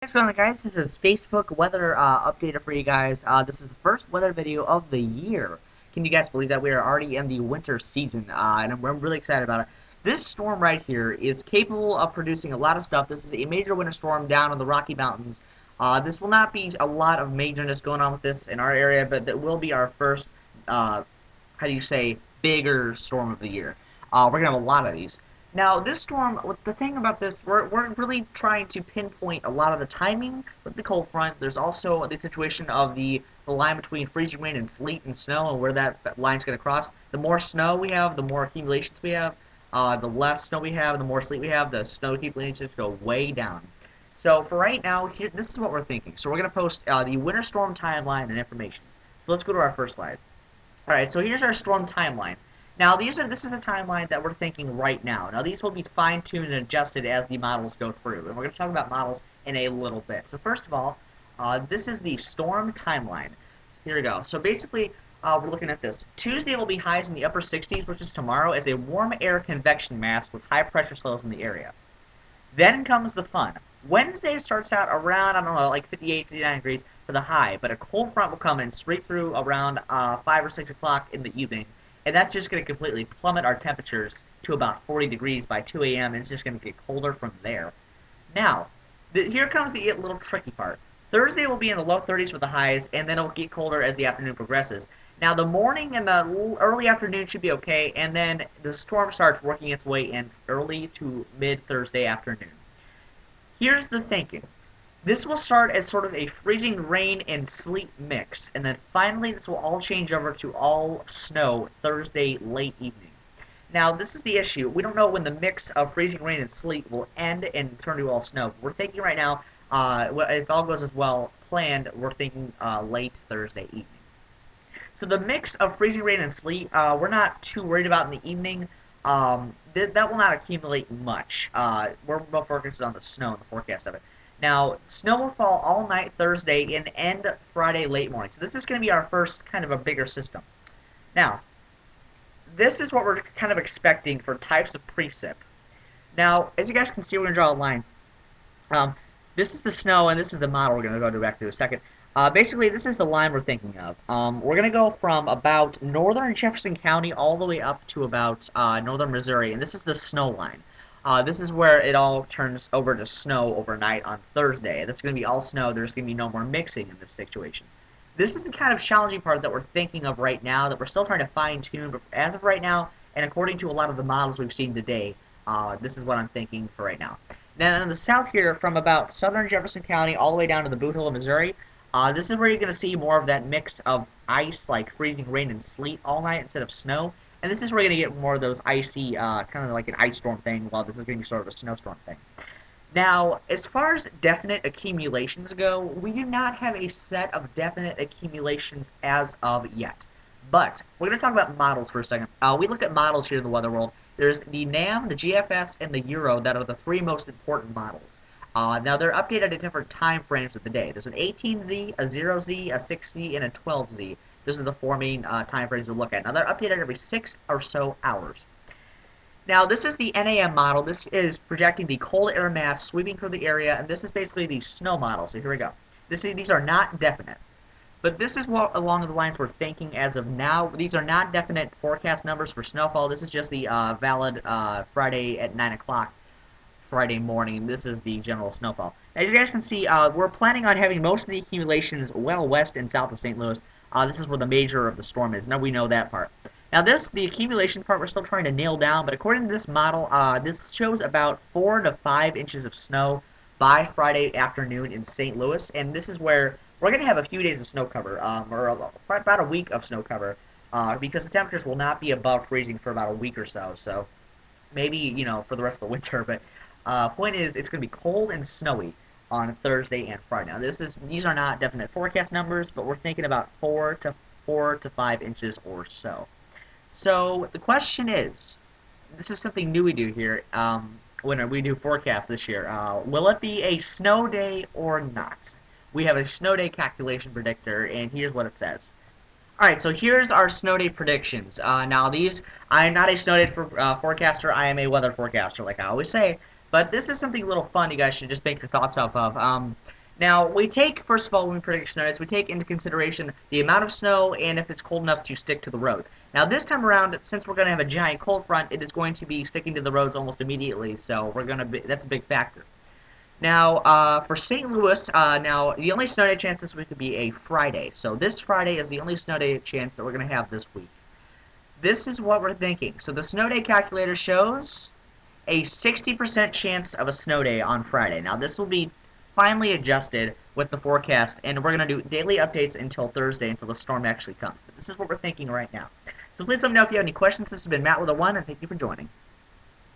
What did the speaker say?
What's going on, guys? This is Facebook weather updater for you guys. This is the first weather video of the year. Can you guys believe that we are already in the winter season? And I'm really excited about it. This storm right here is capable of producing a lot of stuff. This is a major winter storm down in the Rocky Mountains. This will not be a lot of majorness going on with this in our area, but that will be our first, how do you say, bigger storm of the year. We're going to have a lot of these. Now, this storm, the thing about this, we're really trying to pinpoint a lot of the timing with the cold front. There's also the situation of the line between freezing rain and sleet and snow and where that line's going to cross. The more snow we have, the more accumulations we have. The less snow we have, the more sleet we have, the snow accumulations go way down. So for right now, here, this is what we're thinking. So we're going to post the winter storm timeline and information. So let's go to our first slide. All right, so here's our storm timeline. Now, this is a timeline that we're thinking right now. Now, these will be fine-tuned and adjusted as the models go through, and we're going to talk about models in a little bit. So first of all, this is the storm timeline. Here we go. So basically, we're looking at this. Tuesday will be highs in the upper 60s, which is tomorrow, as a warm air convection mass with high pressure cells in the area. Then comes the fun. Wednesday starts out around, I don't know, like 58, 59 degrees for the high, but a cold front will come in straight through around 5 or 6 o'clock in the evening, and that's just going to completely plummet our temperatures to about 40 degrees by 2 a.m., and it's just going to get colder from there. Now, here comes the little tricky part. Thursday will be in the low 30s for the highs, and then it'll get colder as the afternoon progresses. Now, the morning and the early afternoon should be okay, and then the storm starts working its way in early to mid-Thursday afternoon. Here's the thinking. This will start as sort of a freezing rain and sleet mix, and then finally this will all change over to all snow Thursday late evening. Now, this is the issue. We don't know when the mix of freezing rain and sleet will end and turn to all snow. We're thinking right now, if all goes as well planned, we're thinking late Thursday evening. So the mix of freezing rain and sleet, we're not too worried about in the evening. That will not accumulate much. We're more focused on the snow and the forecast of it. Now, snow will fall all night Thursday and end Friday late morning. So this is going to be our first kind of a bigger system. Now, this is what we're kind of expecting for types of precip. Now, as you guys can see, we're going to draw a line. This is the snow, and this is the model we're going to go back to in a second. Basically, this is the line we're thinking of. We're going to go from about northern Jefferson County all the way up to about northern Missouri, and this is the snow line. This is where it all turns over to snow overnight on Thursday. That's going to be all snow. There's going to be no more mixing in this situation. This is the kind of challenging part that we're thinking of right now, that we're still trying to fine-tune, but as of right now, and according to a lot of the models we've seen today, this is what I'm thinking for right now. Now, in the south here, from about southern Jefferson County all the way down to the Bootheel, Missouri, this is where you're going to see more of that mix of ice, like freezing rain and sleet all night instead of snow. And this is where you're going to get more of those icy, kind of like an ice storm thing, while this is going to be sort of a snowstorm thing. Now, as far as definite accumulations go, we do not have a set of definite accumulations as of yet. But we're going to talk about models for a second. We looked at models here in the weather world. There's the NAM, the GFS, and the Euro that are the three most important models. Now, they're updated at different time frames of the day. There's an 18Z, a 0Z, a 6Z, and a 12Z. Those are the four main time frames we look at. Now, they're updated every 6 or so hours. Now, this is the NAM model. This is projecting the cold air mass sweeping through the area, and this is basically the snow model. So here we go. These are not definite. But this is what along the lines we're thinking as of now. These are not definite forecast numbers for snowfall. This is just the valid Friday at 9 o'clock Friday morning. This is the general snowfall. As you guys can see, we're planning on having most of the accumulations well west and south of St. Louis. This is where the major of the storm is. Now we know that part. Now the accumulation part, we're still trying to nail down, but according to this model, this shows about 4 to 5 inches of snow by Friday afternoon in St. Louis, and this is where we're going to have a few days of snow cover, or about a week of snow cover, because the temperatures will not be above freezing for about a week or so. So maybe, you know, for the rest of the winter, but point is, it's going to be cold and snowy on Thursday and Friday. Now, these are not definite forecast numbers, but we're thinking about 4 to 5 inches or so. So the question is, this is something new we do here when we do forecasts this year. Will it be a snow day or not? We have a snow day calculation predictor, and here's what it says. Alright, so here's our snow day predictions. Now, I'm not a snow day forecaster, I am a weather forecaster, like I always say. But this is something a little fun you guys should just make your thoughts off of. Now, we take, first of all, when we predict snow days, we take into consideration the amount of snow and if it's cold enough to stick to the roads. Now, this time around, since we're going to have a giant cold front, it is going to be sticking to the roads almost immediately, so that's a big factor. Now, for St. Louis, now, the only snow day chance this week would be a Friday. So this Friday is the only snow day chance that we're going to have this week. This is what we're thinking. So the snow day calculator shows a 60% chance of a snow day on Friday. Now, this will be finally adjusted with the forecast, and we're going to do daily updates until Thursday, until the storm actually comes. But this is what we're thinking right now. So please let me know if you have any questions. This has been Matt with a 1, and thank you for joining.